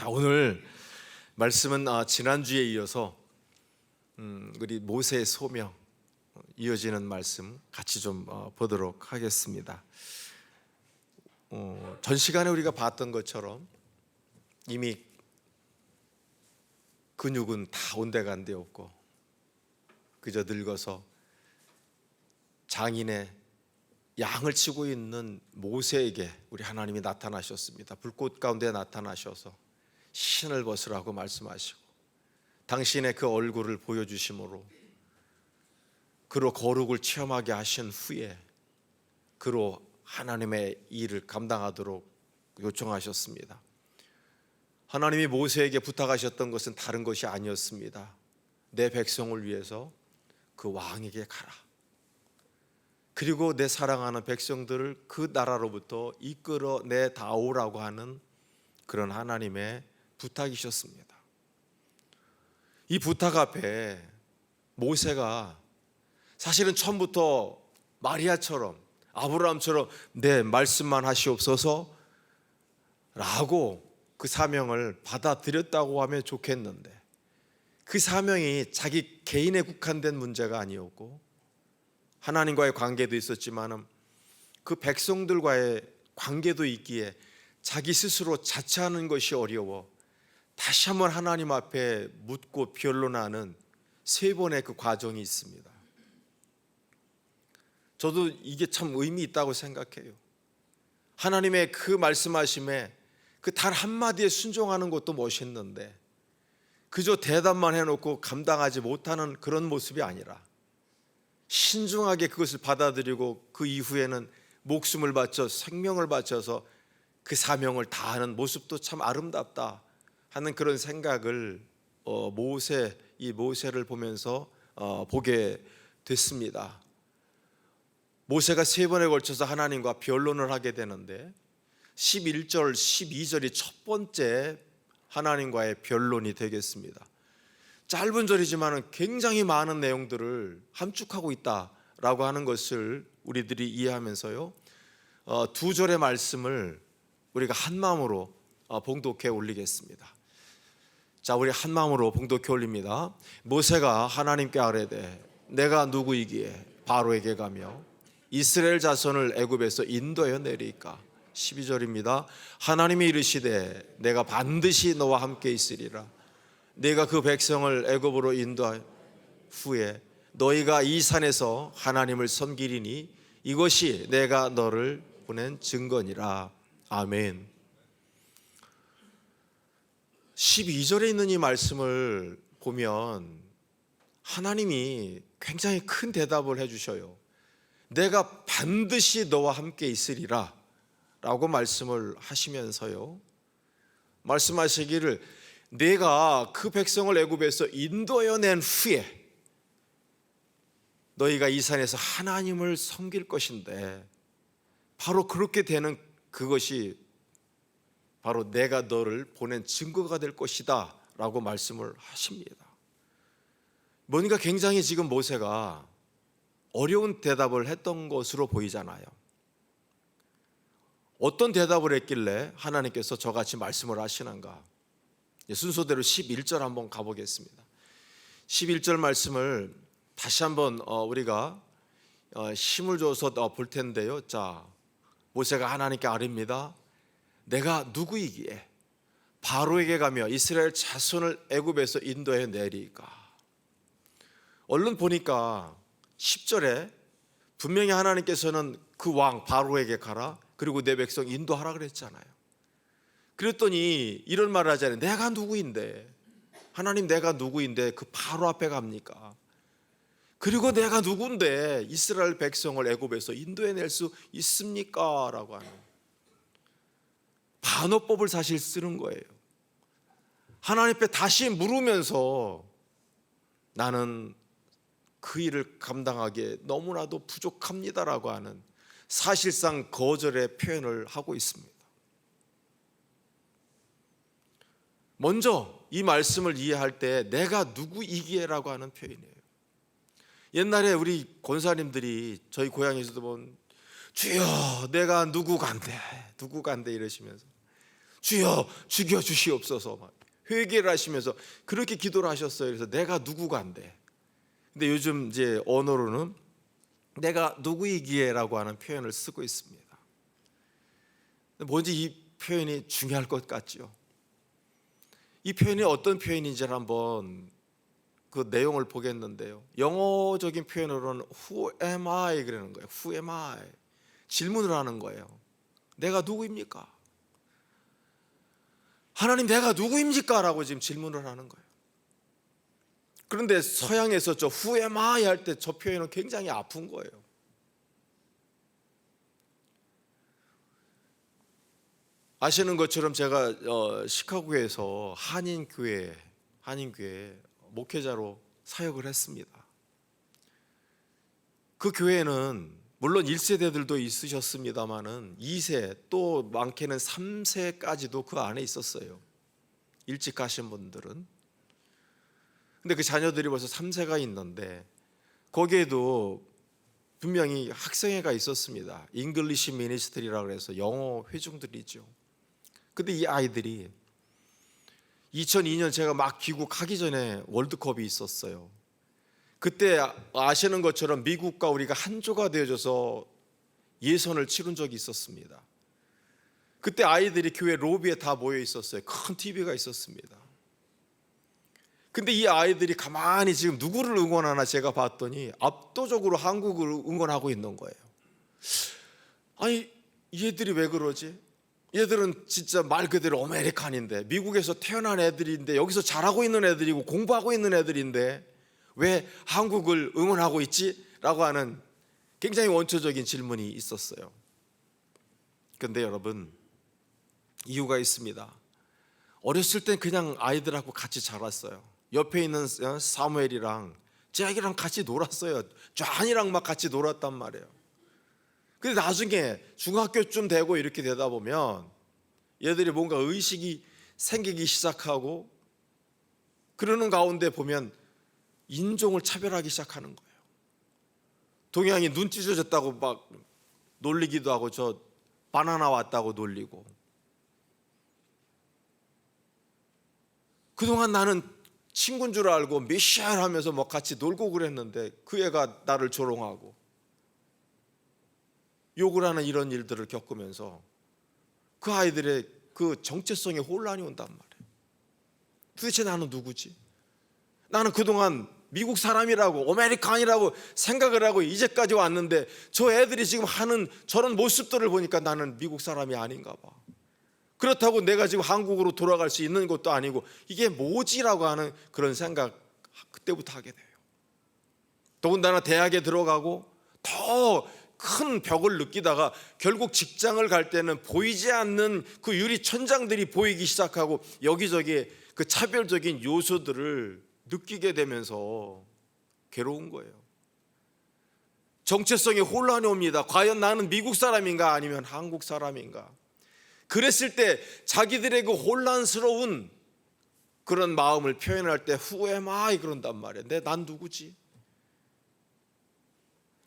자, 오늘 말씀은 지난주에 이어서 우리 모세의 소명 이어지는 말씀 같이 좀 보도록 하겠습니다. 전 시간에 우리가 봤던 것처럼 이미 근육은 다 온데간데 없고 그저 늙어서 장인의 양을 치고 있는 모세에게 우리 하나님이 나타나셨습니다. 불꽃 가운데 나타나셔서 신을 벗으라고 말씀하시고 당신의 그 얼굴을 보여주심으로 그로 거룩을 체험하게 하신 후에 그로 하나님의 일을 감당하도록 요청하셨습니다. 하나님이 모세에게 부탁하셨던 것은 다른 것이 아니었습니다. 내 백성을 위해서 그 왕에게 가라. 그리고 내 사랑하는 백성들을 그 나라로부터 이끌어내 다오라고 하는 그런 하나님의 부탁이셨습니다. 이 부탁 앞에 모세가 사실은 처음부터 마리아처럼 아브라함처럼 내 말씀만 하시옵소서 라고 그 사명을 받아들였다고 하면 좋겠는데 그 사명이 자기 개인에 국한된 문제가 아니었고 하나님과의 관계도 있었지만 그 백성들과의 관계도 있기에 자기 스스로 자처하는 것이 어려워 다시 한번 하나님 앞에 묻고 변론하는 세 번의 그 과정이 있습니다. 저도 이게 참 의미 있다고 생각해요. 하나님의 그 말씀하심에 그 단 한마디에 순종하는 것도 멋있는데 그저 대답만 해놓고 감당하지 못하는 그런 모습이 아니라 신중하게 그것을 받아들이고 그 이후에는 목숨을 바쳐 생명을 바쳐서 그 사명을 다하는 모습도 참 아름답다 하는 그런 생각을 이 모세를 보면서 보게 됐습니다. 모세가 세 번에 걸쳐서 하나님과 변론을 하게 되는데 11절, 12절이 첫 번째 하나님과의 변론이 되겠습니다. 짧은 절이지만 굉장히 많은 내용들을 함축하고 있다라고 하는 것을 우리들이 이해하면서요, 두 절의 말씀을 우리가 한 마음으로 봉독해 올리겠습니다. 자, 우리 한 마음으로 봉독해 올립니다. 모세가 하나님께 아뢰되 내가 누구이기에 바로에게 가며 이스라엘 자손을 애굽에서 인도하여 내리까. 12절입니다. 하나님이 이르시되 내가 반드시 너와 함께 있으리라. 내가 그 백성을 애굽으로 인도한 후에 너희가 이 산에서 하나님을 섬기리니 이것이 내가 너를 보낸 증거니라. 아멘. 12절에 있는 이 말씀을 보면 하나님이 굉장히 큰 대답을 해주셔요. 내가 반드시 너와 함께 있으리라 라고 말씀을 하시면서요, 말씀하시기를 내가 그 백성을 애굽에서 인도하여 낸 후에 너희가 이 산에서 하나님을 섬길 것인데 바로 그렇게 되는 그것이 바로 내가 너를 보낸 증거가 될 것이다 라고 말씀을 하십니다. 뭔가 굉장히 지금 모세가 어려운 대답을 했던 것으로 보이잖아요. 어떤 대답을 했길래 하나님께서 저같이 말씀을 하시는가. 순서대로 11절 한번 가보겠습니다. 11절 말씀을 다시 한번 우리가 힘을 줘서 볼 텐데요. 자, 모세가 하나님께 아뢰입니다. 내가 누구이기에 바로에게 가며 이스라엘 자손을 애굽에서 인도해 내리까. 얼른 보니까 10절에 분명히 하나님께서는 그 왕 바로에게 가라, 그리고 내 백성 인도하라 그랬잖아요. 그랬더니 이런 말을 하잖아요. 내가 누구인데, 하나님 내가 누구인데 그 바로 앞에 갑니까? 그리고 내가 누군데 이스라엘 백성을 애굽에서 인도해낼 수 있습니까? 라고 하는 반어법을 사실 쓰는 거예요. 하나님 앞에 다시 물으면서 나는 그 일을 감당하기에 너무나도 부족합니다라고 하는 사실상 거절의 표현을 하고 있습니다. 먼저 이 말씀을 이해할 때 내가 누구이기에라고 하는 표현이에요. 옛날에 우리 권사님들이 저희 고향에서도 보면 주여 내가 누구간데 이러시면서 주여 죽여 주시옵소서 막 회개를 하시면서 그렇게 기도를 하셨어요. 그래서 내가 누구가 안 돼. 근데 요즘 이제 언어로는 내가 누구이기에라고 하는 표현을 쓰고 있습니다. 뭔지 이 표현이 중요할 것 같죠. 이 표현이 어떤 표현인지를 한번 그 내용을 보겠는데요. 영어적인 표현으로는 Who am I? 그러는 거예요. Who am I? 질문을 하는 거예요. 내가 누구입니까? 하나님 내가 누구입니까? 라고 지금 질문을 하는 거예요. 그런데 서양에서 저 Who am I? 할 때 저 표현은 굉장히 아픈 거예요. 아시는 것처럼 제가 시카고에서 한인교회 목회자로 사역을 했습니다. 그 교회는 물론 1세대들도 있으셨습니다마는 2세 또 많게는 3세까지도 그 안에 있었어요. 일찍 가신 분들은. 근데 그 자녀들이 벌써 3세가 있는데 거기에도 분명히 학생회가 있었습니다. 잉글리시 미니스트리라고 해서 영어 회중들이죠. 근데 이 아이들이 2002년 제가 막 귀국하기 전에 월드컵이 있었어요. 그때 아시는 것처럼 미국과 우리가 한조가 되어져서 예선을 치른 적이 있었습니다. 그때 아이들이 교회 로비에 다 모여 있었어요. 큰 TV가 있었습니다. 근데 이 아이들이 가만히 지금 누구를 응원하나 제가 봤더니 압도적으로 한국을 응원하고 있는 거예요. 아니 얘들이 왜 그러지? 얘들은 진짜 말 그대로 아메리칸인데 미국에서 태어난 애들인데 여기서 자라고 있는 애들이고 공부하고 있는 애들인데 왜 한국을 응원하고 있지? 라고 하는 굉장히 원초적인 질문이 있었어요. 그런데 여러분 이유가 있습니다. 어렸을 땐 그냥 아이들하고 같이 자랐어요. 옆에 있는 사무엘이랑 잭이랑 같이 놀았어요. 쟈니랑 막 같이 놀았단 말이에요. 근데 나중에 중학교쯤 되고 이렇게 되다 보면 얘들이 뭔가 의식이 생기기 시작하고 그러는 가운데 보면 인종을 차별하기 시작하는 거예요. 동양이 눈 찢어졌다고 막 놀리기도 하고 저 바나나 왔다고 놀리고 그동안 나는 친구인 줄 알고 미셸 하면서 뭐 같이 놀고 그랬는데 그 애가 나를 조롱하고 욕을 하는 이런 일들을 겪으면서 그 아이들의 그 정체성에 혼란이 온단 말이에요. 도대체 나는 누구지? 나는 그동안 미국 사람이라고 아메리칸이라고 생각을 하고 이제까지 왔는데 저 애들이 지금 하는 저런 모습들을 보니까 나는 미국 사람이 아닌가 봐. 그렇다고 내가 지금 한국으로 돌아갈 수 있는 것도 아니고 이게 뭐지라고 하는 그런 생각 그때부터 하게 돼요. 더군다나 대학에 들어가고 더 큰 벽을 느끼다가 결국 직장을 갈 때는 보이지 않는 그 유리 천장들이 보이기 시작하고 여기저기 그 차별적인 요소들을 느끼게 되면서 괴로운 거예요. 정체성에 혼란이 옵니다. 과연 나는 미국 사람인가 아니면 한국 사람인가? 그랬을 때 자기들의 그 혼란스러운 그런 마음을 표현할 때 Who am I? 그런단 말이에요. 난 누구지?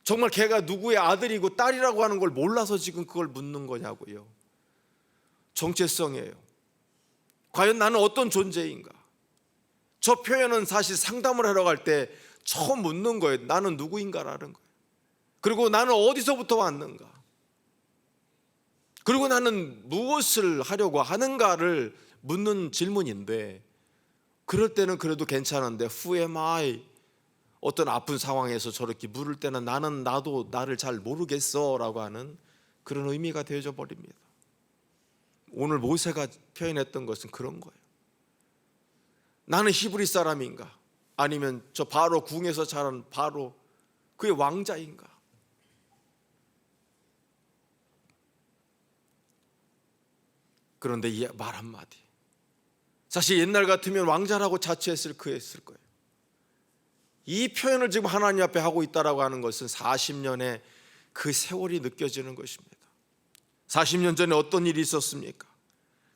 정말 걔가 누구의 아들이고 딸이라고 하는 걸 몰라서 지금 그걸 묻는 거냐고요. 정체성이에요. 과연 나는 어떤 존재인가? 저 표현은 사실 상담을 하러 갈 때 처음 묻는 거예요. 나는 누구인가라는 거예요. 그리고 나는 어디서부터 왔는가? 그리고 나는 무엇을 하려고 하는가를 묻는 질문인데 그럴 때는 그래도 괜찮은데 Who am I? 어떤 아픈 상황에서 저렇게 물을 때는 나도 나를 잘 모르겠어 라고 하는 그런 의미가 되어져 버립니다. 오늘 모세가 표현했던 것은 그런 거예요. 나는 히브리 사람인가? 아니면 저 바로 궁에서 자란 바로 그의 왕자인가? 그런데 이 말 한마디 사실 옛날 같으면 왕자라고 자처했을 그였을 거예요. 이 표현을 지금 하나님 앞에 하고 있다라고 하는 것은 40년의 그 세월이 느껴지는 것입니다. 40년 전에 어떤 일이 있었습니까?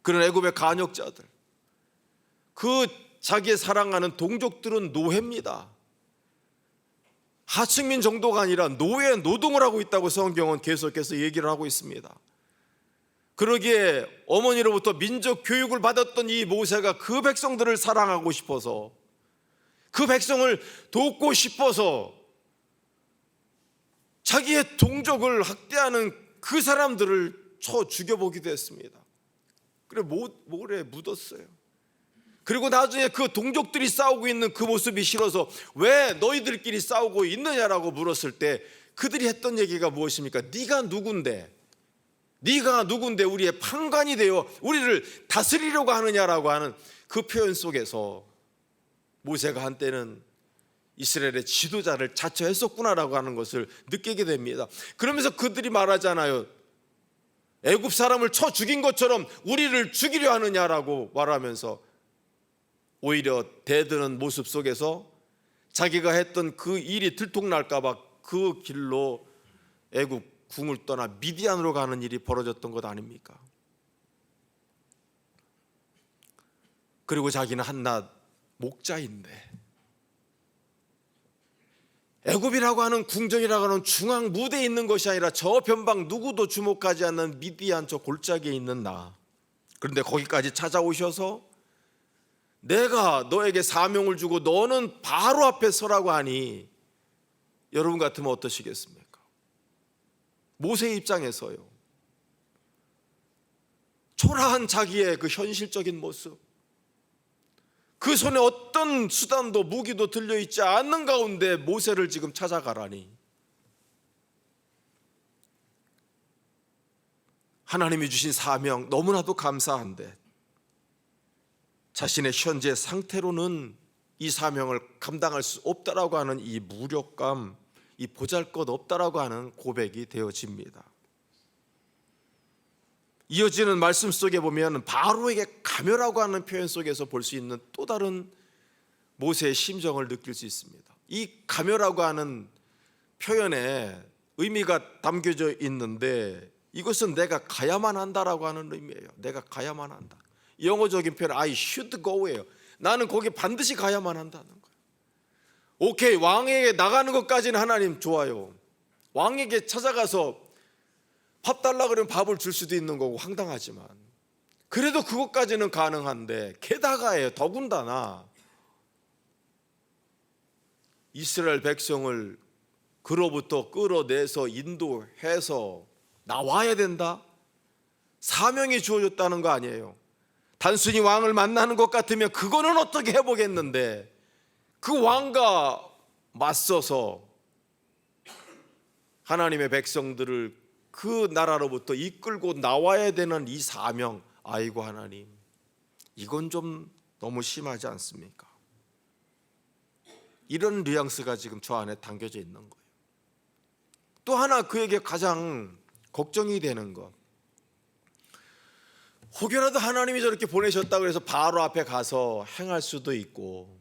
그런 애굽의 간역자들, 그 자기의 사랑하는 동족들은 노예입니다. 하층민 정도가 아니라 노예 노동을 하고 있다고 성경은 계속해서 얘기를 하고 있습니다. 그러기에 어머니로부터 민족 교육을 받았던 이 모세가 그 백성들을 사랑하고 싶어서, 그 백성을 돕고 싶어서 자기의 동족을 학대하는 그 사람들을 쳐 죽여보기도 했습니다. 그래 모래에 묻었어요. 그리고 나중에 그 동족들이 싸우고 있는 그 모습이 싫어서 왜 너희들끼리 싸우고 있느냐라고 물었을 때 그들이 했던 얘기가 무엇입니까? 네가 누군데 우리의 판관이 되어 우리를 다스리려고 하느냐라고 하는 그 표현 속에서 모세가 한때는 이스라엘의 지도자를 자처했었구나라고 하는 것을 느끼게 됩니다. 그러면서 그들이 말하잖아요. 애굽 사람을 쳐 죽인 것처럼 우리를 죽이려 하느냐라고 말하면서 오히려 대드는 모습 속에서 자기가 했던 그 일이 들통날까 봐 그 길로 애굽 궁을 떠나 미디안으로 가는 일이 벌어졌던 것 아닙니까? 그리고 자기는 한낱 목자인데 애굽이라고 하는 궁정이라고 하는 중앙 무대에 있는 것이 아니라 저 변방 누구도 주목하지 않는 미디안 저 골짜기에 있는 나, 그런데 거기까지 찾아오셔서 내가 너에게 사명을 주고 너는 바로 앞에 서라고 하니 여러분 같으면 어떠시겠습니까? 모세의 입장에서요, 초라한 자기의 그 현실적인 모습, 그 손에 어떤 수단도 무기도 들려있지 않는 가운데 모세를 지금 찾아가라니, 하나님이 주신 사명 너무나도 감사한데 자신의 현재 상태로는 이 사명을 감당할 수 없다라고 하는 이 무력감, 이 보잘것없다라고 하는 고백이 되어집니다. 이어지는 말씀 속에 보면 바로에게 가멸하고 하는 표현 속에서 볼 수 있는 또 다른 모세의 심정을 느낄 수 있습니다. 이 가멸하고 하는 표현에 의미가 담겨져 있는데 이것은 내가 가야만 한다라고 하는 의미예요. 내가 가야만 한다. 영어적인 표현 I should go예요. 나는 거기 반드시 가야만 한다는 거예요. 오케이, 왕에게 나가는 것까지는 하나님 좋아요. 왕에게 찾아가서 밥 달라 그러면 밥을 줄 수도 있는 거고 황당하지만 그래도 그것까지는 가능한데 게다가예요, 더군다나 이스라엘 백성을 그로부터 끌어내서 인도해서 나와야 된다? 사명이 주어졌다는 거 아니에요. 단순히 왕을 만나는 것 같으면 그거는 어떻게 해보겠는데 그 왕과 맞서서 하나님의 백성들을 그 나라로부터 이끌고 나와야 되는 이 사명, 아이고 하나님, 이건 좀 너무 심하지 않습니까? 이런 뉘앙스가 지금 저 안에 담겨져 있는 거예요. 또 하나 그에게 가장 걱정이 되는 것, 혹여라도 하나님이 저렇게 보내셨다고 해서 바로 앞에 가서 행할 수도 있고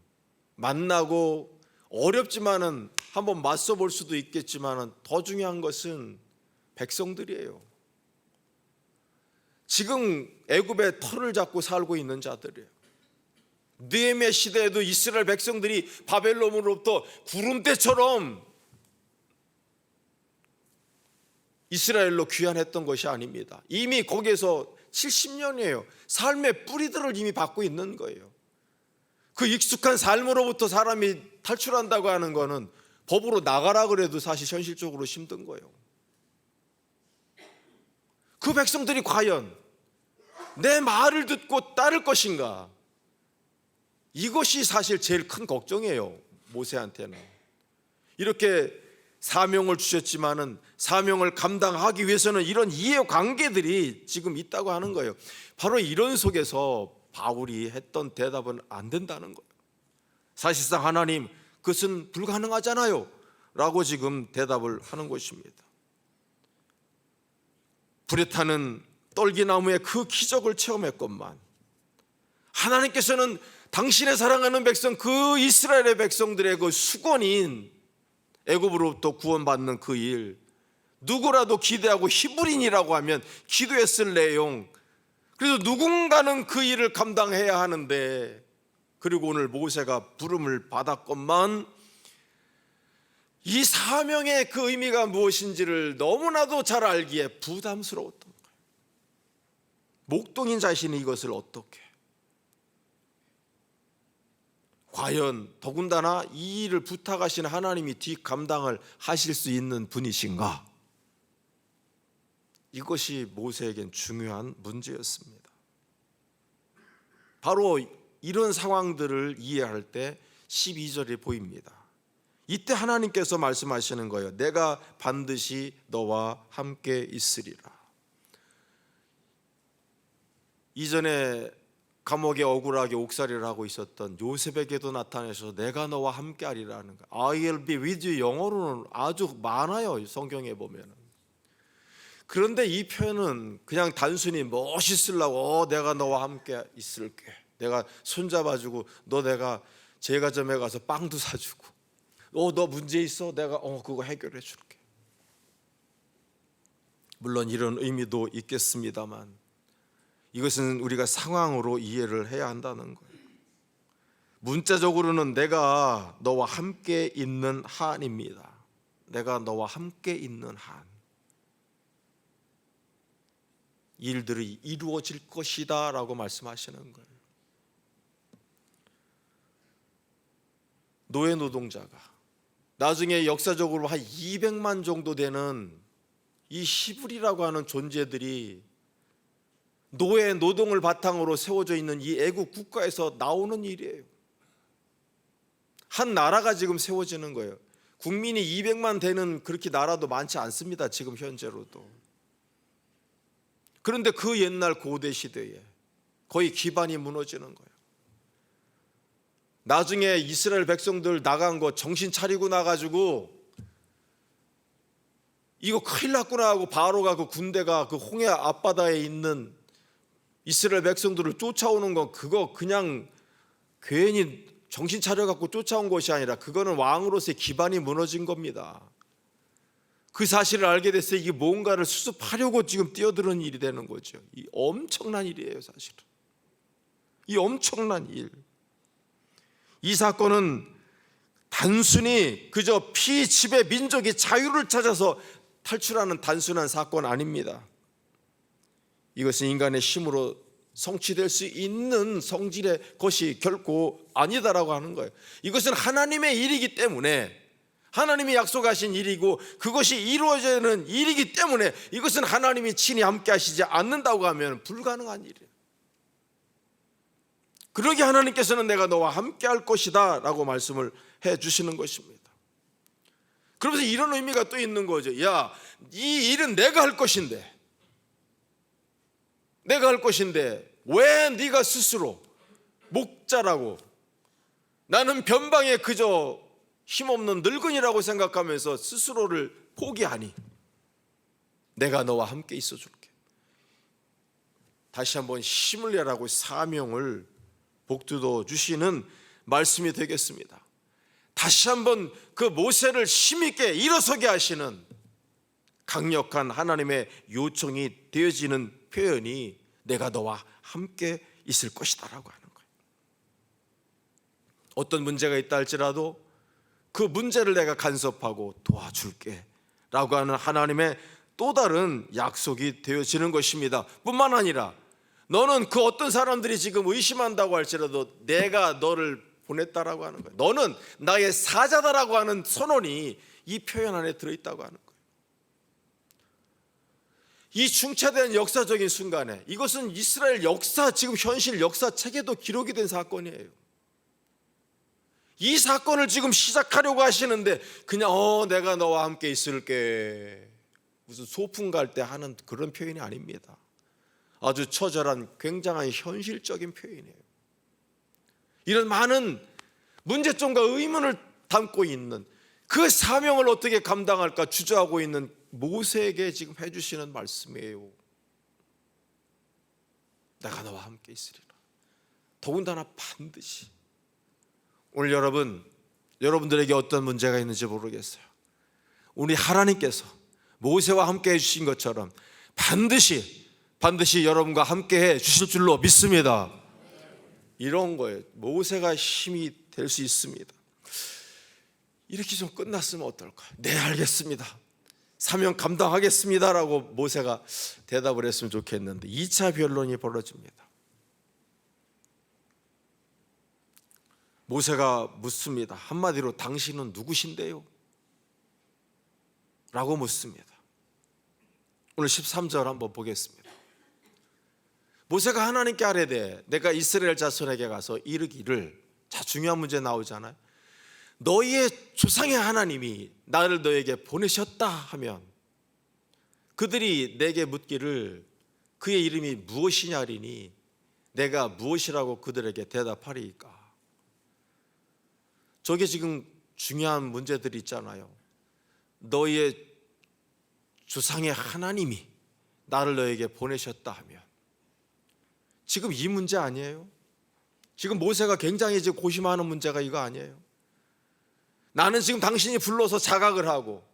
만나고 어렵지만은 한번 맞서 볼 수도 있겠지만은 더 중요한 것은 백성들이에요. 지금 애굽의 털을 잡고 살고 있는 자들이에요. 느헤미야 시대에도 이스라엘 백성들이 바벨론으로부터 구름대처럼 이스라엘로 귀환했던 것이 아닙니다. 이미 거기에서 70년이에요. 삶의 뿌리들을 이미 받고 있는 거예요. 그 익숙한 삶으로부터 사람이 탈출한다고 하는 거는 법으로 나가라 그래도 사실 현실적으로 힘든 거예요. 그 백성들이 과연 내 말을 듣고 따를 것인가? 이것이 사실 제일 큰 걱정이에요. 모세한테는. 이렇게 사명을 주셨지만은 사명을 감당하기 위해서는 이런 이해관계들이 지금 있다고 하는 거예요. 바로 이런 속에서 바울이 했던 대답은 안 된다는 거예요. 사실상 하나님, 그것은 불가능하잖아요 라고 지금 대답을 하는 것입니다. 불에 타는 떨기나무의 그 기적을 체험했건만 하나님께서는 당신의 사랑하는 백성, 그 이스라엘의 백성들의 그 수건인 애굽으로부터 구원받는 그 일, 누구라도 기대하고 히브리인이라고 하면 기도했을 내용, 그래서 누군가는 그 일을 감당해야 하는데, 그리고 오늘 모세가 부름을 받았건만 이 사명의 그 의미가 무엇인지를 너무나도 잘 알기에 부담스러웠던 거예요. 목동인 자신이 이것을 어떻게, 과연 더군다나 이 일을 부탁하신 하나님이 뒷감당을 하실 수 있는 분이신가? 이것이 모세에겐 중요한 문제였습니다. 바로 이런 상황들을 이해할 때 12절에 보입니다. 이때 하나님께서 말씀하시는 거예요. 내가 반드시 너와 함께 있으리라. 이전에 감옥에 억울하게 옥살이를 하고 있었던 요셉에게도 나타내서 내가 너와 함께 하리라는 거. I will be with you 영어로는 아주 많아요, 성경에 보면. 그런데 이 표현은 그냥 단순히 멋있으려고 내가 너와 함께 있을게, 내가 손잡아주고 너 내가 제과점에 가서 빵도 사주고 너 문제 있어? 내가 그거 해결해 줄게. 물론 이런 의미도 있겠습니다만 이것은 우리가 상황으로 이해를 해야 한다는 거예요. 문자적으로는 내가 너와 함께 있는 한입니다. 내가 너와 함께 있는 한. 일들이 이루어질 것이다 라고 말씀하시는 거예요. 노예 노동자가 나중에 역사적으로 한 200만 정도 되는 이 히브리라고 하는 존재들이 노예 노동을 바탕으로 세워져 있는 이 애국 국가에서 나오는 일이에요. 한 나라가 지금 세워지는 거예요. 국민이 200만 되는 그렇게 나라도 많지 않습니다, 지금 현재로도. 그런데 그 옛날 고대 시대에 거의 기반이 무너지는 거예요. 나중에 이스라엘 백성들 나간 거 정신 차리고 나가지고 이거 큰일 났구나 하고 바로가 그 군대가 그 홍해 앞바다에 있는 이스라엘 백성들을 쫓아오는 거, 그거 그냥 괜히 정신 차려갖고 쫓아온 것이 아니라 그거는 왕으로서의 기반이 무너진 겁니다. 그 사실을 알게 됐어요. 이게 뭔가를 수습하려고 지금 뛰어드는 일이 되는 거죠. 이 엄청난 일이에요, 사실은. 이 엄청난 일. 이 사건은 단순히 그저 피지배 민족이 자유를 찾아서 탈출하는 단순한 사건 아닙니다. 이것은 인간의 힘으로 성취될 수 있는 성질의 것이 결코 아니다라고 하는 거예요. 이것은 하나님의 일이기 때문에, 하나님이 약속하신 일이고 그것이 이루어지는 일이기 때문에 이것은 하나님이 친히 함께 하시지 않는다고 하면 불가능한 일이에요. 그러게 하나님께서는 내가 너와 함께 할 것이다 라고 말씀을 해 주시는 것입니다. 그러면서 이런 의미가 또 있는 거죠. 야, 이 일은 내가 할 것인데, 내가 할 것인데 왜 네가 스스로 목자라고, 나는 변방에 그저 힘없는 늙은이라고 생각하면서 스스로를 포기하니? 내가 너와 함께 있어 줄게. 다시 한번 힘을 내라고 사명을 복두어 주시는 말씀이 되겠습니다. 다시 한번 그 모세를 힘있게 일어서게 하시는 강력한 하나님의 요청이 되어지는 표현이 내가 너와 함께 있을 것이다 라고 하는 거예요. 어떤 문제가 있다 할지라도 그 문제를 내가 간섭하고 도와줄게 라고 하는 하나님의 또 다른 약속이 되어지는 것입니다. 뿐만 아니라 너는 그 어떤 사람들이 지금 의심한다고 할지라도 내가 너를 보냈다라고 하는 거예요. 너는 나의 사자다라고 하는 선언이 이 표현 안에 들어있다고 하는 거예요. 이 중차대한 역사적인 순간에, 이것은 이스라엘 역사, 지금 현실 역사책에도 기록이 된 사건이에요. 이 사건을 지금 시작하려고 하시는데 그냥 내가 너와 함께 있을게, 무슨 소풍 갈 때 하는 그런 표현이 아닙니다. 아주 처절한 굉장한 현실적인 표현이에요. 이런 많은 문제점과 의문을 담고 있는 그 사명을 어떻게 감당할까 주저하고 있는 모세에게 지금 해주시는 말씀이에요. 내가 너와 함께 있으리라. 더군다나 반드시. 오늘 여러분들에게 어떤 문제가 있는지 모르겠어요. 우리 하나님께서 모세와 함께 해주신 것처럼 반드시 여러분과 함께 해 주실 줄로 믿습니다. 이런 거예요. 모세가 힘이 될 수 있습니다. 이렇게 좀 끝났으면 어떨까요? 네, 알겠습니다. 사명 감당하겠습니다라고 모세가 대답을 했으면 좋겠는데 2차 변론이 벌어집니다. 모세가 묻습니다. 한마디로 당신은 누구신데요? 라고 묻습니다. 오늘 13절 한번 보겠습니다. 모세가 하나님께 아뢰되 내가 이스라엘 자손에게 가서 이르기를, 자, 중요한 문제 나오잖아요. 너희의 조상의 하나님이 나를 너에게 보내셨다 하면 그들이 내게 묻기를 그의 이름이 무엇이냐리니 내가 무엇이라고 그들에게 대답하리이까. 저게 지금 중요한 문제들이 있잖아요. 너희의 조상의 하나님이 나를 너에게 보내셨다 하면, 지금 이 문제 아니에요? 지금 모세가 굉장히 지금 고심하는 문제가 이거 아니에요? 나는 지금 당신이 불러서 자각을 하고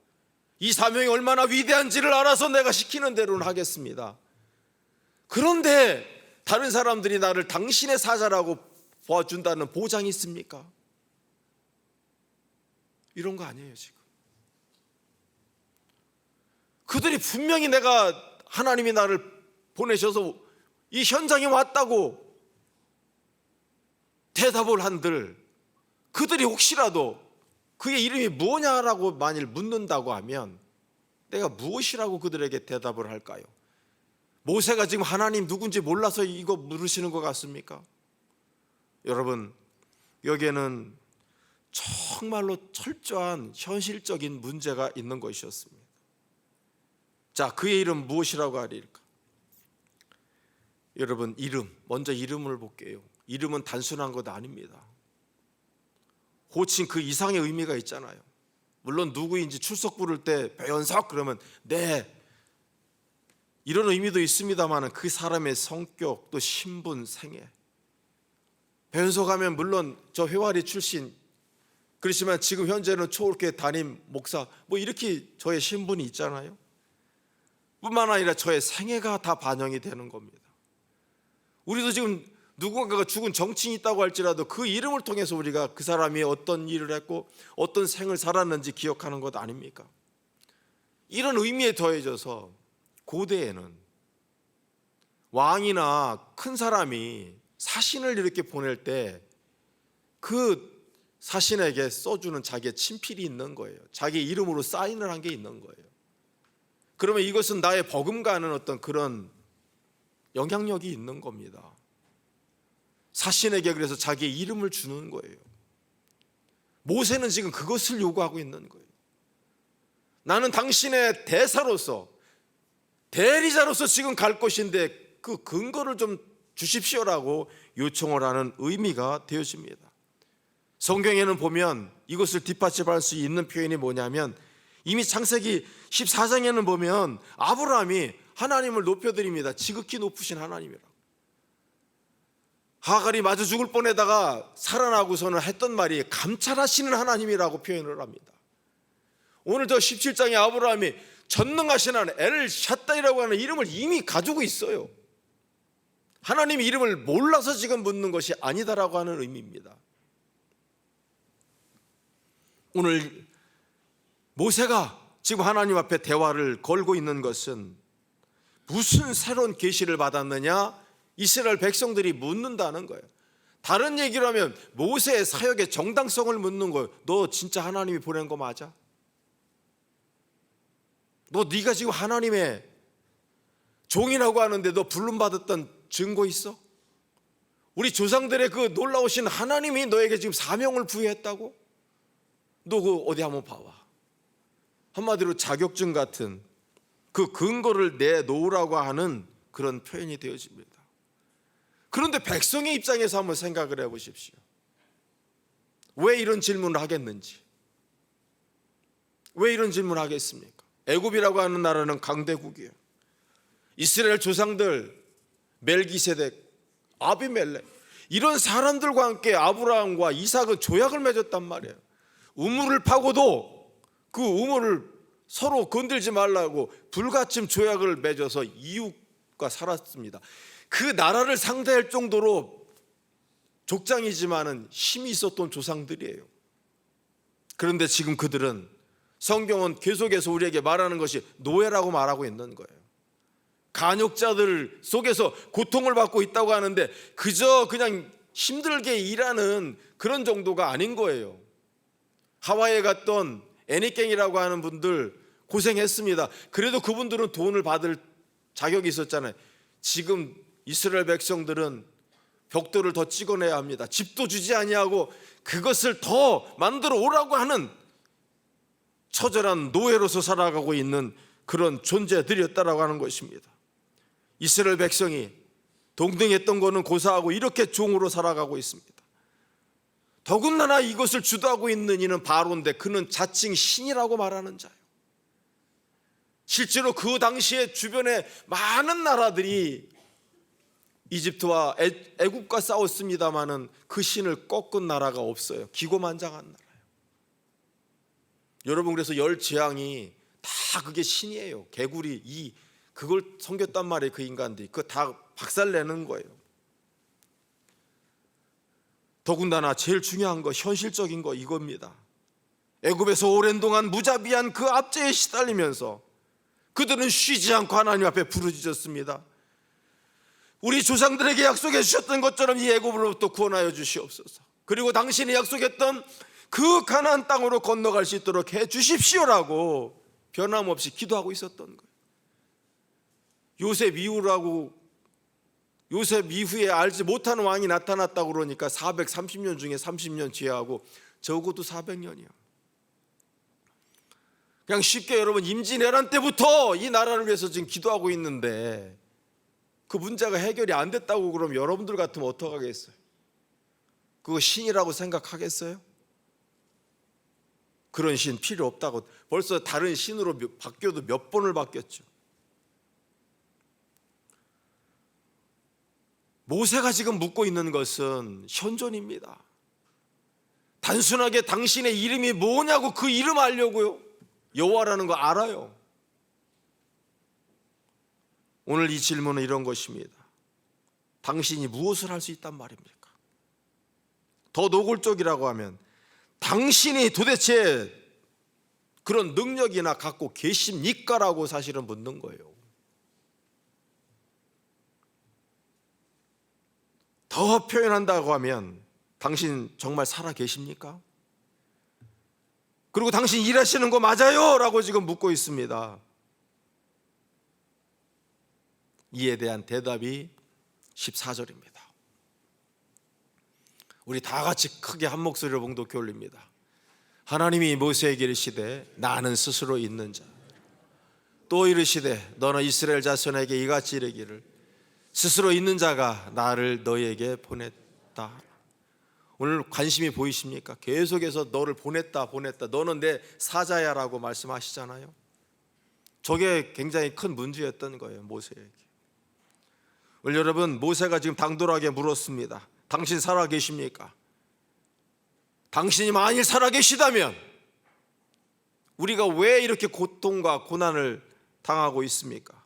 이 사명이 얼마나 위대한지를 알아서 내가 시키는 대로는 하겠습니다. 그런데 다른 사람들이 나를 당신의 사자라고 보아준다는 보장이 있습니까? 이런 거 아니에요. 지금 그들이 분명히 내가 하나님이 나를 보내셔서 이 현장에 왔다고 대답을 한들, 그들이 혹시라도 그의 이름이 뭐냐라고 만일 묻는다고 하면 내가 무엇이라고 그들에게 대답을 할까요? 모세가 지금 하나님 누군지 몰라서 이거 물으시는 것 같습니까? 여러분, 여기에는 정말로 철저한 현실적인 문제가 있는 것이었습니다. 자, 그의 이름 무엇이라고 하리까? 여러분, 이름, 먼저 이름을 볼게요. 이름은 단순한 것 아닙니다. 호칭 그 이상의 의미가 있잖아요. 물론 누구인지 출석 부를 때 배현석 그러면 네, 이런 의미도 있습니다만 그 사람의 성격, 또 신분, 생애. 배현석 하면 물론 저 회화리 출신, 그렇지만 지금 현재는 초월교회 담임 목사, 뭐 이렇게 저의 신분이 있잖아요. 뿐만 아니라 저의 생애가 다 반영이 되는 겁니다. 우리도 지금 누군가가 죽은 정치인이 있다고 할지라도 그 이름을 통해서 우리가 그 사람이 어떤 일을 했고 어떤 생을 살았는지 기억하는 것 아닙니까? 이런 의미에 더해져서 고대에는 왕이나 큰 사람이 사신을 이렇게 보낼 때 그 사신에게 써주는 자기의 친필이 있는 거예요. 자기 이름으로 사인을 한 게 있는 거예요. 그러면 이것은 나의 버금가는 어떤 그런 영향력이 있는 겁니다. 사신에게 그래서 자기의 이름을 주는 거예요. 모세는 지금 그것을 요구하고 있는 거예요. 나는 당신의 대사로서, 대리자로서 지금 갈 것인데 그 근거를 좀 주십시오라고 요청을 하는 의미가 되어집니다. 성경에는 보면 이것을 뒷받침할 수 있는 표현이 뭐냐면, 이미 창세기 14장에는 보면 아브라함이 하나님을 높여드립니다. 지극히 높으신 하나님이라고. 하갈이 마저 죽을 뻔에다가 살아나고서는 했던 말이 감찰하시는 하나님이라고 표현을 합니다. 오늘 저 17장에 아브라함이 전능하신 하나님, 엘 샤다이라고 하는 이름을 이미 가지고 있어요. 하나님의 이름을 몰라서 지금 묻는 것이 아니다라고 하는 의미입니다. 오늘 모세가 지금 하나님 앞에 대화를 걸고 있는 것은 무슨 새로운 계시를 받았느냐? 이스라엘 백성들이 묻는다는 거예요. 다른 얘기로 하면 모세의 사역의 정당성을 묻는 거예요. 너 진짜 하나님이 보낸 거 맞아? 네가 지금 하나님의 종이라고 하는데 너 부름받았던 증거 있어? 우리 조상들의 그 놀라우신 하나님이 너에게 지금 사명을 부여했다고? 너 그거 어디 한번 봐봐. 한마디로 자격증 같은 그 근거를 내놓으라고 하는 그런 표현이 되어집니다. 그런데 백성의 입장에서 한번 생각을 해보십시오. 왜 이런 질문을 하겠는지, 왜 이런 질문을 하겠습니까? 애굽이라고 하는 나라는 강대국이에요. 이스라엘 조상들 멜기세덱, 아비멜렉, 이런 사람들과 함께 아브라함과 이삭은 조약을 맺었단 말이에요. 우물을 파고도 그 우물을 서로 건들지 말라고 불가침 조약을 맺어서 이웃과 살았습니다. 그 나라를 상대할 정도로 족장이지만은 힘이 있었던 조상들이에요. 그런데 지금 그들은 성경은 계속해서 우리에게 말하는 것이 노예라고 말하고 있는 거예요. 간역자들 속에서 고통을 받고 있다고 하는데 그저 그냥 힘들게 일하는 그런 정도가 아닌 거예요. 하와이에 갔던 애니깽이라고 하는 분들 고생했습니다. 그래도 그분들은 돈을 받을 자격이 있었잖아요. 지금 이스라엘 백성들은 벽돌을 더 찍어내야 합니다. 집도 주지 아니하고 그것을 더 만들어 오라고 하는 처절한 노예로서 살아가고 있는 그런 존재들이었다라고 하는 것입니다. 이스라엘 백성이 동등했던 거는 고사하고 이렇게 종으로 살아가고 있습니다. 더군다나 이것을 주도하고 있는 이는 바로인데 그는 자칭 신이라고 말하는 자예요. 실제로 그 당시에 주변에 많은 나라들이 이집트와 애국과 싸웠습니다마는 그 신을 꺾은 나라가 없어요. 기고만장한 나라예요. 여러분, 그래서 열 재앙이 다 그게 신이에요. 개구리, 그걸 섬겼단 말이에요. 그 인간들이 그거 다 박살내는 거예요. 더군다나 제일 중요한 거, 현실적인 거 이겁니다. 애굽에서 오랜 동안 무자비한 그 압제에 시달리면서 그들은 쉬지 않고 하나님 앞에 부르짖었습니다. 우리 조상들에게 약속해 주셨던 것처럼 이 애굽으로부터 구원하여 주시옵소서. 그리고 당신이 약속했던 그 가나안 땅으로 건너갈 수 있도록 해 주십시오라고 변함없이 기도하고 있었던 거예요. 요셉 이후에 알지 못하는 왕이 나타났다고 그러니까 430년 중에 30년 제하고 적어도 400년이야. 그냥 쉽게 여러분, 임진왜란 때부터 이 나라를 위해서 지금 기도하고 있는데 그 문제가 해결이 안 됐다고 그러면 여러분들 같으면 어떡하겠어요? 그거 신이라고 생각하겠어요? 그런 신 필요 없다고. 벌써 다른 신으로 바뀌어도 몇 번을 바뀌었죠. 모세가 지금 묻고 있는 것은 현존입니다. 단순하게 당신의 이름이 뭐냐고 그 이름 알려고요? 여호와라는 거 알아요. 오늘 이 질문은 이런 것입니다. 당신이 무엇을 할 수 있단 말입니까? 더 노골적이라고 하면 당신이 도대체 그런 능력이나 갖고 계십니까? 라고 사실은 묻는 거예요. 더 표현한다고 하면 당신 정말 살아 계십니까? 그리고 당신 일하시는 거 맞아요? 라고 지금 묻고 있습니다. 이에 대한 대답이 14절입니다. 우리 다 같이 크게 한 목소리로 봉독해 올립니다. 하나님이 모세에게 이르시되 나는 스스로 있는 자, 또 이르시되 너는 이스라엘 자손에게 이같이 이르기를 스스로 있는 자가 나를 너희에게 보냈다. 오늘 관심이 보이십니까? 계속해서 너를 보냈다. 너는 내 사자야 라고 말씀하시잖아요. 저게 굉장히 큰 문제였던 거예요, 모세에게. 오늘 여러분, 모세가 지금 당돌하게 물었습니다. 당신 살아 계십니까? 당신이 만일 살아 계시다면 우리가 왜 이렇게 고통과 고난을 당하고 있습니까?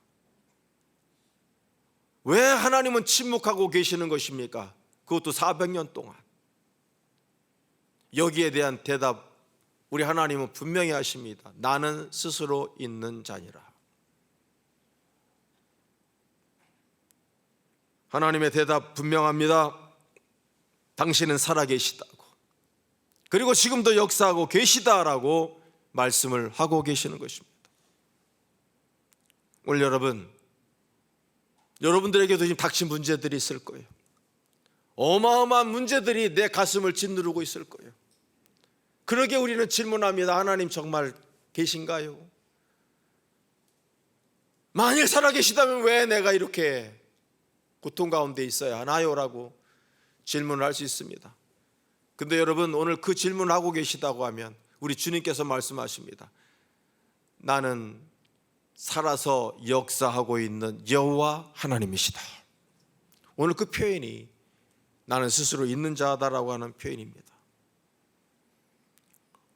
왜 하나님은 침묵하고 계시는 것입니까? 그것도 400년 동안. 여기에 대한 대답, 우리 하나님은 분명히 하십니다. 나는 스스로 있는 자니라. 하나님의 대답 분명합니다. 당신은 살아계시다고, 그리고 지금도 역사하고 계시다라고 말씀을 하고 계시는 것입니다. 오늘 여러분들에게도 지금 닥친 문제들이 있을 거예요. 어마어마한 문제들이 내 가슴을 짓누르고 있을 거예요. 그러게 우리는 질문합니다. 하나님 정말 계신가요? 만일 살아계시다면 왜 내가 이렇게 고통 가운데 있어야 하나요? 라고 질문을 할 수 있습니다. 근데 여러분, 오늘 그 질문을 하고 계시다고 하면 우리 주님께서 말씀하십니다. 나는 살아서 역사하고 있는 여호와 하나님이시다. 오늘 그 표현이 나는 스스로 있는 자다라고 하는 표현입니다.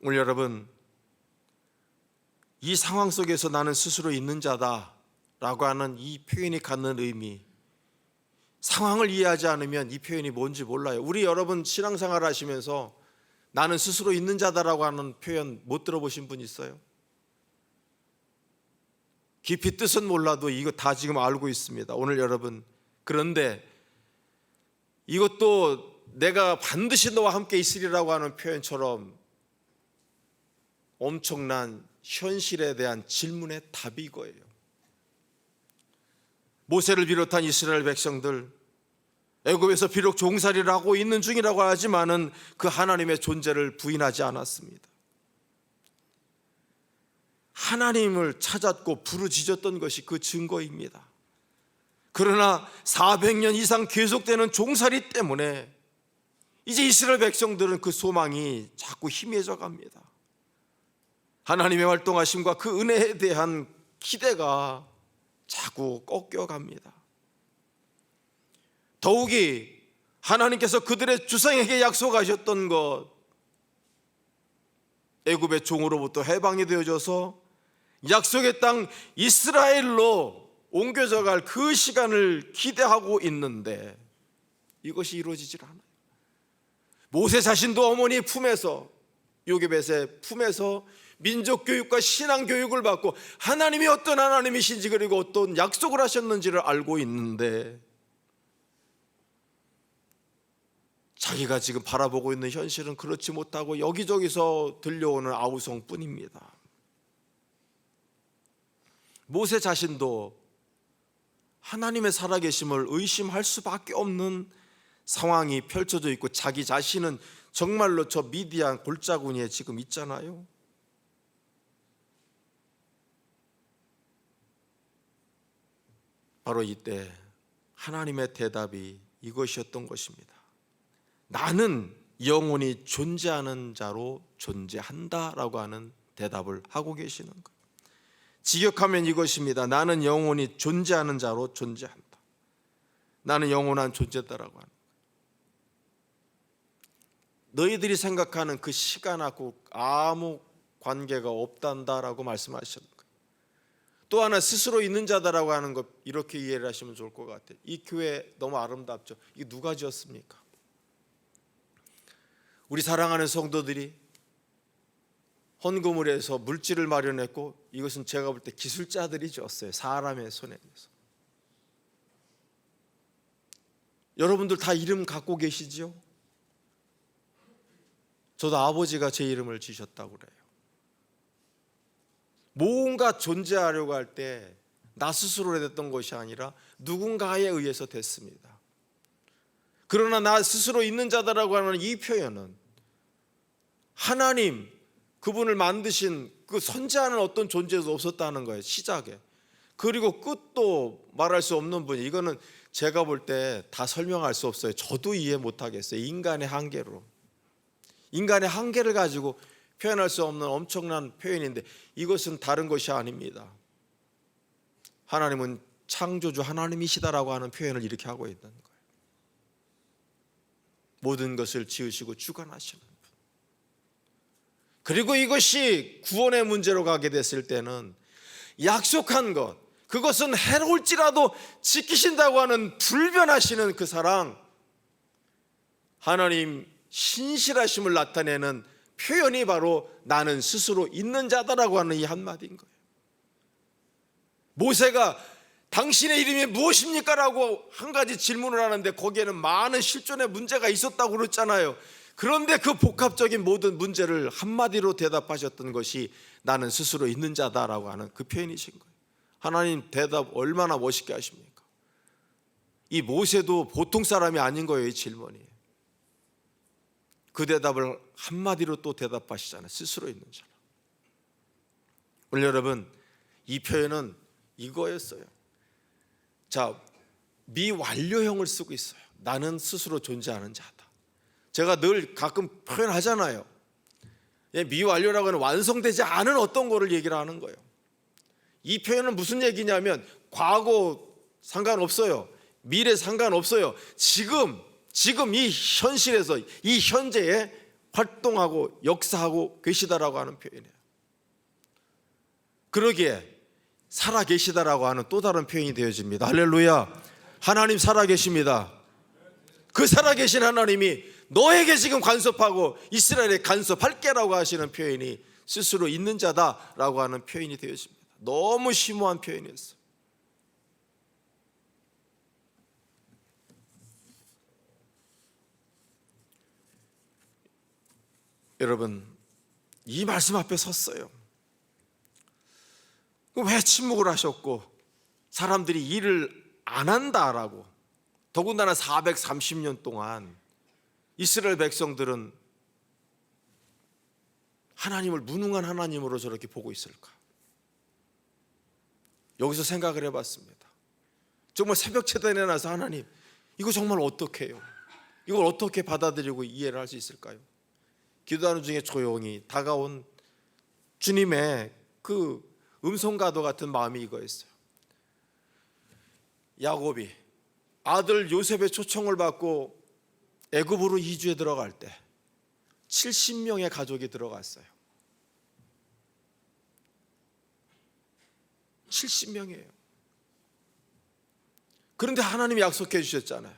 오늘 여러분, 이 상황 속에서 나는 스스로 있는 자다라고 하는 이 표현이 갖는 의미, 상황을 이해하지 않으면 이 표현이 뭔지 몰라요. 우리 여러분 신앙생활 하시면서 나는 스스로 있는 자다라고 하는 표현 못 들어보신 분 있어요? 깊이 뜻은 몰라도 이거 다 지금 알고 있습니다, 오늘 여러분. 그런데 이것도 내가 반드시 너와 함께 있으리라고 하는 표현처럼 엄청난 현실에 대한 질문의 답이 이거예요. 모세를 비롯한 이스라엘 백성들, 애굽에서 비록 종살이를 하고 있는 중이라고 하지만은 그 하나님의 존재를 부인하지 않았습니다. 하나님을 찾았고 부르짖었던 것이 그 증거입니다. 그러나 400년 이상 계속되는 종살이 때문에 이제 이스라엘 백성들은 그 소망이 자꾸 희미해져 갑니다. 하나님의 활동하심과 그 은혜에 대한 기대가 자꾸 꺾여갑니다. 더욱이 하나님께서 그들의 주상에게 약속하셨던 것, 애굽의 종으로부터 해방이 되어져서 약속의 땅 이스라엘로 옮겨져 갈 그 시간을 기대하고 있는데 이것이 이루어지질 않아요. 모세 자신도 어머니 품에서, 요게벳의 품에서 민족 교육과 신앙 교육을 받고 하나님이 어떤 하나님이신지 그리고 어떤 약속을 하셨는지를 알고 있는데 자기가 지금 바라보고 있는 현실은 그렇지 못하고 여기저기서 들려오는 아우성뿐입니다. 모세 자신도 하나님의 살아계심을 의심할 수밖에 없는 상황이 펼쳐져 있고 자기 자신은 정말로 저 미디안 골짜구니에 지금 있잖아요. 바로 이때 하나님의 대답이 이것이었던 것입니다. 나는 영원히 존재하는 자로 존재한다라고 하는 대답을 하고 계시는 거예요. 직역하면 이것입니다. 나는 영원히 존재하는 자로 존재한다. 나는 영원한 존재다라고 하는 거예요. 너희들이 생각하는 그 시간하고 아무 관계가 없단다라고 말씀하셨는 거예요. 또 하나 스스로 있는 자다라고 하는 것, 이렇게 이해를 하시면 좋을 것 같아요. 이 교회 너무 아름답죠. 이게 누가 지었습니까? 우리 사랑하는 성도들이 헌금을 해서 물질을 마련했고, 이것은 제가 볼 때 기술자들이 지었어요. 사람의 손에 의해서. 여러분들 다 이름 갖고 계시죠? 저도 아버지가 제 이름을 지셨다고 그래요. 뭔가 존재하려고 할 때 나 스스로 됐던 것이 아니라 누군가에 의해서 됐습니다. 그러나 나 스스로 있는 자다라고 하는 이 표현은 하나님, 그분을 만드신 그 선지하는 어떤 존재도 없었다는 거예요, 시작에. 그리고 끝도 말할 수 없는 분이, 이거는 제가 볼 때 다 설명할 수 없어요. 저도 이해 못하겠어요. 인간의 한계로, 인간의 한계를 가지고 표현할 수 없는 엄청난 표현인데, 이것은 다른 것이 아닙니다. 하나님은 창조주 하나님이시다라고 하는 표현을 이렇게 하고 있는 거예요. 모든 것을 지으시고 주관하시는 분. 그리고 이것이 구원의 문제로 가게 됐을 때는 약속한 것, 그것은 해로울지라도 지키신다고 하는 불변하시는 그 사랑, 하나님 신실하심을 나타내는 표현이 바로 나는 스스로 있는 자다라고 하는 이 한마디인 거예요. 모세가 당신의 이름이 무엇입니까? 라고 한 가지 질문을 하는데 거기에는 많은 실존의 문제가 있었다고 그랬잖아요. 그런데 그 복합적인 모든 문제를 한마디로 대답하셨던 것이 나는 스스로 있는 자다라고 하는 그 표현이신 거예요. 하나님 대답 얼마나 멋있게 하십니까? 이 모세도 보통 사람이 아닌 거예요. 이 질문이. 그 대답을 한마디로 또 대답하시잖아요. 스스로 있는 자라. 오늘 여러분, 이 표현은 이거였어요. 자, 미완료형을 쓰고 있어요. 나는 스스로 존재하는 자다. 제가 늘 가끔 표현하잖아요. 미완료라고 하는 완성되지 않은 어떤 거를 얘기를 하는 거예요. 이 표현은 무슨 얘기냐면 과거 상관없어요. 미래 상관없어요. 지금 이 현실에서, 이 현재에 활동하고 역사하고 계시다라고 하는 표현이에요. 그러기에 살아계시다라고 하는 또 다른 표현이 되어집니다. 할렐루야. 하나님 살아계십니다. 그 살아계신 하나님이 너에게 지금 간섭하고 이스라엘에 간섭할게라고 하시는 표현이 스스로 있는 자다라고 하는 표현이 되어집니다. 너무 심오한 표현이었어요. 여러분, 이 말씀 앞에 섰어요. 왜 침묵을 하셨고 사람들이 일을 안 한다라고, 더군다나 430년 동안 이스라엘 백성들은 하나님을 무능한 하나님으로 저렇게 보고 있을까? 여기서 생각을 해봤습니다. 정말 새벽 제단에 나서 하나님, 이거 정말 어떻게 해요? 이걸 어떻게 받아들이고 이해를 할 수 있을까요? 기도하는 중에 조용히 다가온 주님의 그 음성과도 같은 마음이 이거였어요. 야곱이 아들 요셉의 초청을 받고 애굽으로 이주에 들어갈 때 70명의 가족이 들어갔어요. 70명이에요. 그런데 하나님이 약속해 주셨잖아요.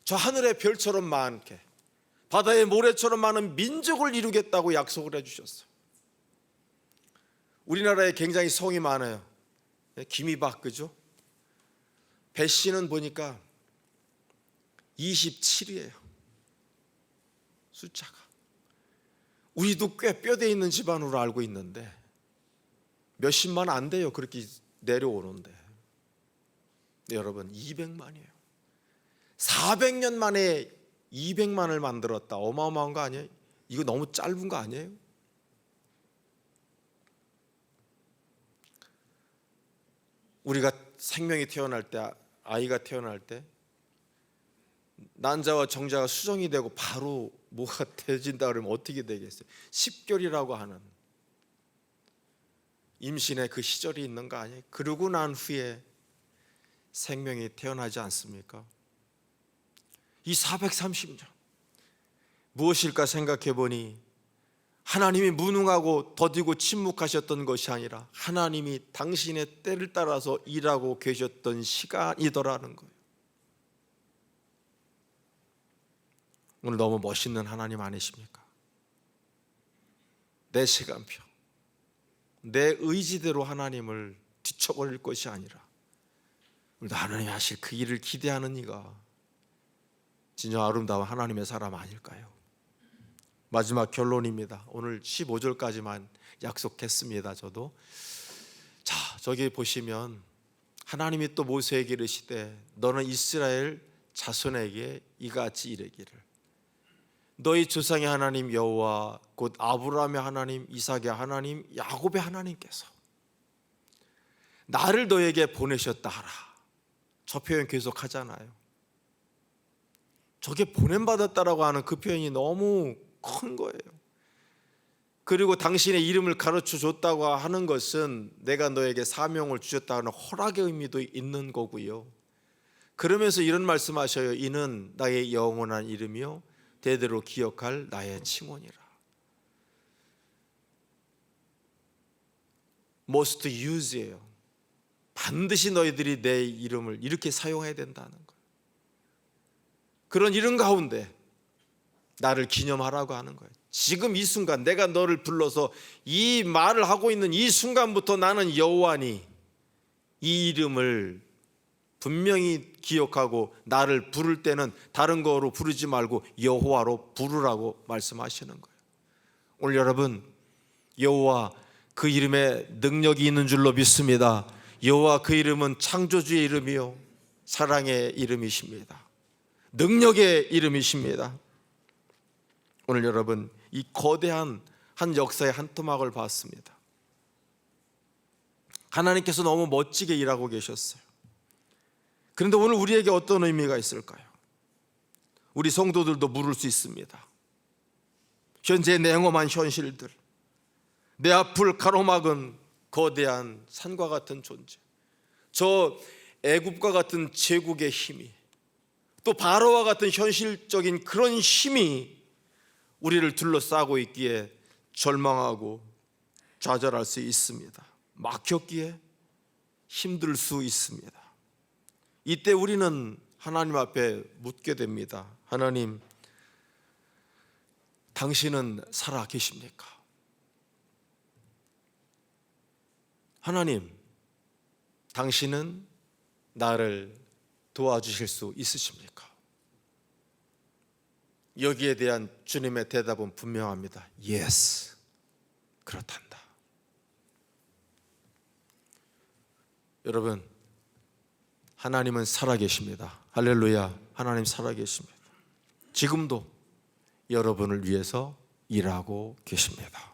저 하늘의 별처럼 많게, 바다의 모래처럼 많은 민족을 이루겠다고 약속을 해 주셨어요. 우리나라에 굉장히 성이 많아요. 김이박, 그죠? 배씨는 보니까 27이에요. 숫자가. 우리도 꽤 뼈대 있는 집안으로 알고 있는데 몇십만 안 돼요. 그렇게 내려오는데. 네, 여러분, 200만이에요. 400년 만에 200만을 만들었다. 어마어마한 거 아니에요? 이거 너무 짧은 거 아니에요? 우리가 생명이 태어날 때, 아이가 태어날 때 난자와 정자가 수정이 되고 바로 뭐가 되진다 그러면 어떻게 되겠어요? 10개월이라고 하는 임신의 그 시절이 있는 거 아니에요? 그러고 난 후에 생명이 태어나지 않습니까? 이 430년 무엇일까 생각해 보니 하나님이 무능하고 더디고 침묵하셨던 것이 아니라 하나님이 당신의 때를 따라서 일하고 계셨던 시간이더라는 거예요. 오늘 너무 멋있는 하나님 아니십니까? 내 시간표, 내 의지대로 하나님을 뒤쳐버릴 것이 아니라 우리도 하나님이 하실 그 일을 기대하는 이가 진정 아름다운 하나님의 사람 아닐까요? 마지막 결론입니다. 오늘 15절까지만 약속했습니다. 저도. 자, 저기 보시면 하나님이 또 모세에게 이르시되 너는 이스라엘 자손에게 이같이 이르기를 너희 조상의 하나님 여호와 곧 아브라함의 하나님, 이삭의 하나님, 야곱의 하나님께서 나를 너에게 보내셨다 하라. 저 표현 계속 하잖아요. 저게 보냄받았다라고 하는 그 표현이 너무 큰 거예요. 그리고 당신의 이름을 가르쳐 줬다고 하는 것은 내가 너에게 사명을 주셨다는 허락의 의미도 있는 거고요. 그러면서 이런 말씀하셔요. 이는 나의 영원한 이름이요 대대로 기억할 나의 칭원이라. Most use예요. 반드시 너희들이 내 이름을 이렇게 사용해야 된다는 거예요. 그런 이름 가운데 나를 기념하라고 하는 거예요. 지금 이 순간 내가 너를 불러서 이 말을 하고 있는 이 순간부터 나는 여호와니 이 이름을 분명히 기억하고 나를 부를 때는 다른 거로 부르지 말고 여호와로 부르라고 말씀하시는 거예요. 오늘 여러분, 여호와 그 이름에 능력이 있는 줄로 믿습니다. 여호와 그 이름은 창조주의 이름이요 사랑의 이름이십니다. 능력의 이름이십니다. 오늘 여러분, 이 거대한 한 역사의 한 토막을 봤습니다. 하나님께서 너무 멋지게 일하고 계셨어요. 그런데 오늘 우리에게 어떤 의미가 있을까요? 우리 성도들도 물을 수 있습니다. 현재 냉엄한 현실들, 내 앞을 가로막은 거대한 산과 같은 존재, 저 애굽과 같은 제국의 힘이, 또 바로와 같은 현실적인 그런 힘이 우리를 둘러싸고 있기에 절망하고 좌절할 수 있습니다. 막혔기에 힘들 수 있습니다. 이때 우리는 하나님 앞에 묻게 됩니다. 하나님, 당신은 살아 계십니까? 하나님, 당신은 나를 도와주실 수 있으십니까? 여기에 대한 주님의 대답은 분명합니다. Yes, 그렇단다. 여러분, 하나님은 살아계십니다. 할렐루야, 하나님 살아계십니다. 지금도 여러분을 위해서 일하고 계십니다.